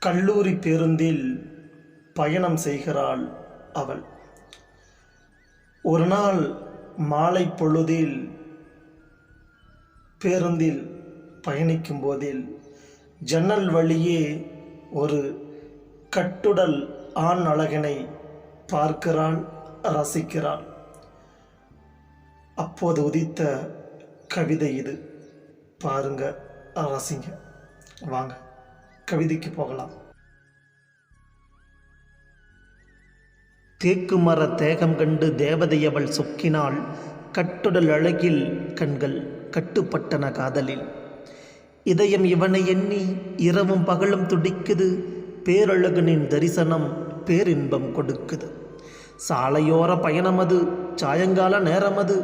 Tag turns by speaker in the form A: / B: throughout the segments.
A: கல்லூரி பேருந்தில் பயணம் செய்கிறாள் அவள். ஒரு நாள் மாலை பொழுதில் பேருந்தில் பயணிக்கும் போதில் ஜன்னல் வழியே ஒரு கட்டுடல் ஆண் அழகனை பார்க்கிறாள், ரசிக்கிறாள். அப்போது உதித்த கவிதை இது. பாருங்க, ரசிங்க. வாங்க கவிதைக்கு போகலாம். தேக்கு மர தேகம் கண்டு தேவதை அவள் சொக்கினாள். கட்டுடல் அழகில் கண்கள் கட்டுப்பட்டன காதலில். இதயம் இவனை எண்ணி இரவும் பகலும் துடிக்குது. பேரழகனின் தரிசனம் பேரின்பம் கொடுக்குது. சாலையோர பயணமது, சாயங்கால நேரமது.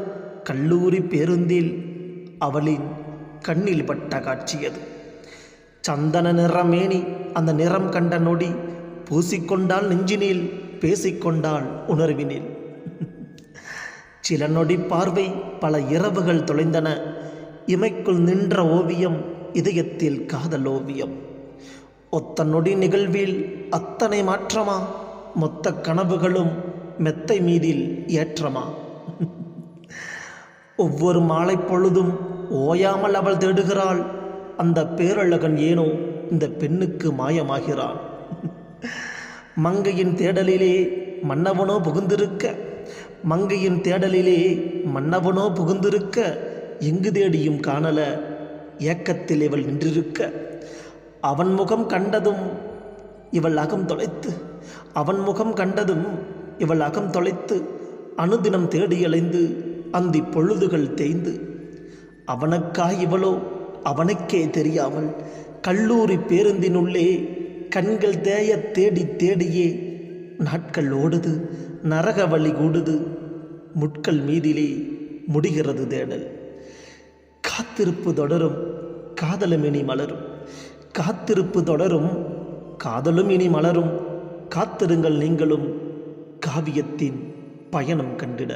A: கல்லூரி பேருந்தில் அவளின் கண்ணில் பட்ட காட்சியது. சந்தன நிறமேனி, அந்த நிறம் கண்ட நொடி பூசிக்கொண்டால் நெஞ்சினில், பேசிக்கொண்டால் உணர்வினில். சில நொடி பார்வை பல இரவுகள் தொலைந்தன. இமைக்குள் நின்ற ஓவியம், இதயத்தில் காதல் ஓவியம். ஒத்த நொடி நிகழ்வில் அத்தனை மாற்றமா? மொத்த கனவுகளும் மெத்தை மீதில் ஏற்றமா? ஒவ்வொரு மாலை பொழுதும் ஓயாமல் அவள் தேடுகிறாள். அந்த பேரழகன் ஏனோ இந்த பெண்ணுக்கு மாயமாகிறான். மங்கையின் தேடலிலே மன்னவனோ புகுந்திருக்க, மங்கையின் தேடலிலே மன்னவனோ புகுந்திருக்க, எங்கு தேடியும் காணல ஏக்கத்தில் இவள் நின்றிருக்க. அவன் முகம் கண்டதும் இவள் அகம் தொலைத்து, அவன் முகம் கண்டதும் இவள் அகம் தொலைத்து, அனுதினம் தேடியலைந்து அந்தி பொழுதுகள் தேய்ந்து. அவனுக்காய் இவளோ அவனுக்கே தெரியாமல் கல்லூரி பேருந்தினுள்ளே கண்கள் தேய தேடி தேடியே நாட்கள் ஓடுது. நரக வழி கூடுது. முட்கள் மீதிலே முடிகிறது தேடல். காத்திருப்பு தொடரும், காதலும் இனி மலரும். காத்திருப்பு தொடரும், காதலும் இனி மலரும். காத்திருங்கள் நீங்களும் காவியத்தின் பயணம் கண்டிட.